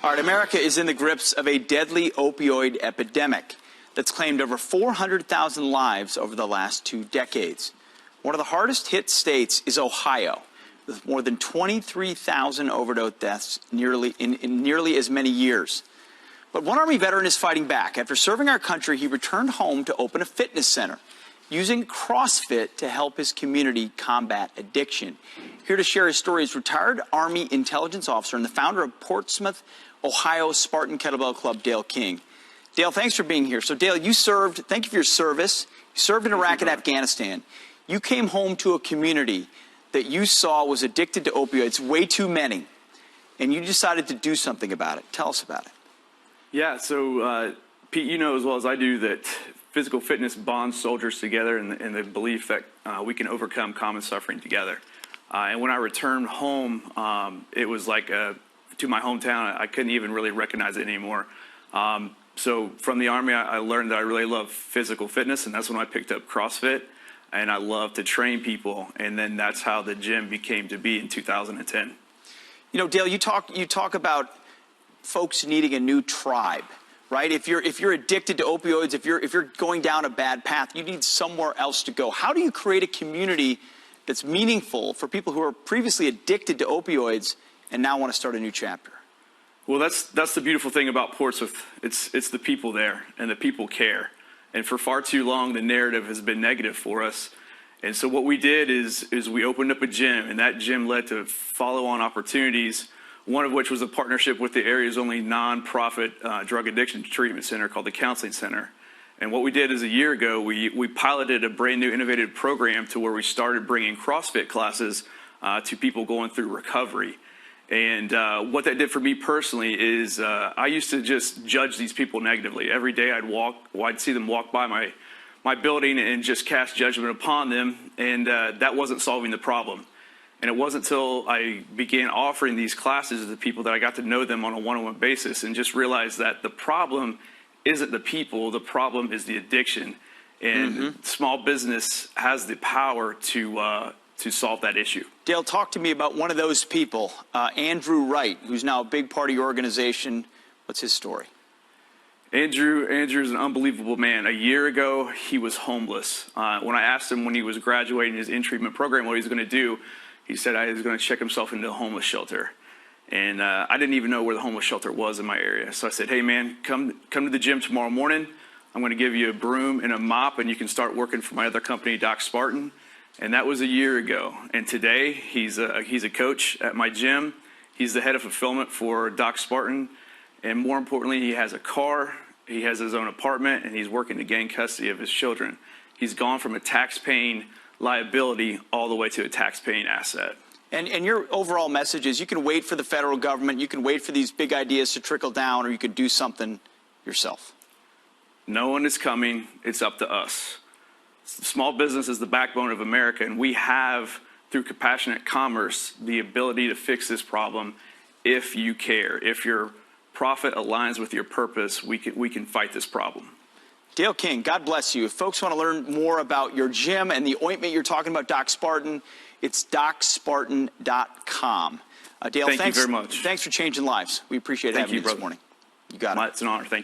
All right, America is in the grips of a deadly opioid epidemic that's claimed over 400,000 lives over the last 2 decades. One of the hardest hit states is Ohio, with more than 23,000 overdose deaths in nearly as many years. But one Army veteran is fighting back. After serving our country, he returned home to open a fitness center, using CrossFit to help his community combat addiction. Here to share his story is retired Army intelligence officer and the founder of Portsmouth, Ohio Spartan Kettlebell Club, Dale King. Dale, thanks for being here. So Dale, thank you for your service. You served in Iraq and Afghanistan. You came home to a community that you saw was addicted to opioids, way too many, and you decided to do something about it. Tell us about it. Yeah, so Pete, you know as well as I do that physical fitness bonds soldiers together in the belief that we can overcome common suffering together. And when I returned home, it was like to my hometown, I couldn't even really recognize it anymore. So from the Army, I learned that I really love physical fitness, and that's when I picked up CrossFit, and I love to train people, and then that's how the gym became to be in 2010. You know, Dale, you talk about folks needing a new tribe, right? If you're addicted to opioids, if you're going down a bad path, you need somewhere else to go. How do you create a community that's meaningful for people who are previously addicted to opioids and now want to start a new chapter? Well, that's the beautiful thing about Portsmouth. It's the people there, and the people care. And for far too long, the narrative has been negative for us. And so what we did is we opened up a gym, and that gym led to follow-on opportunities, one of which was a partnership with the area's only nonprofit drug addiction treatment center called the Counseling Center. And what we did is a year ago, we piloted a brand new innovative program to where we started bringing CrossFit classes to people going through recovery. And what that did for me personally is I used to just judge these people negatively. Every day I'd see them walk by my building and just cast judgment upon them, and that wasn't solving the problem. And it wasn't until I began offering these classes to the people that I got to know them on a one-on-one basis and just realized that the problem isn't the people, the problem is the addiction. And small business has the power to solve that issue. Dale, talk to me about one of those people, Andrew Wright, who's now a big part of your organization. What's his story? Andrew's an unbelievable man. A year ago, he was homeless. When I asked him when he was graduating his in-treatment program what he was going to do, he said he was going to check himself into a homeless shelter. And I didn't even know where the homeless shelter was in my area. So I said, hey, man, come to the gym tomorrow morning. I'm going to give you a broom and a mop, and you can start working for my other company, Doc Spartan. And that was a year ago. And today, he's a coach at my gym. He's the head of fulfillment for Doc Spartan. And more importantly, he has a car, he has his own apartment, and he's working to gain custody of his children. He's gone from a tax-paying liability all the way to a tax-paying asset. And your overall message is you can wait for the federal government, you can wait for these big ideas to trickle down, or you can do something yourself. No one is coming. It's up to us. Small business is the backbone of America, and we have, through compassionate commerce, the ability to fix this problem if you care. If your profit aligns with your purpose, we can fight this problem. Dale King, God bless you. If folks want to learn more about your gym and the ointment you're talking about, Doc Spartan, it's DocSpartan.com. Dale, thank you very much. Thanks for changing lives. We apprate having you this morning. You got it. It's an honor. Thank you.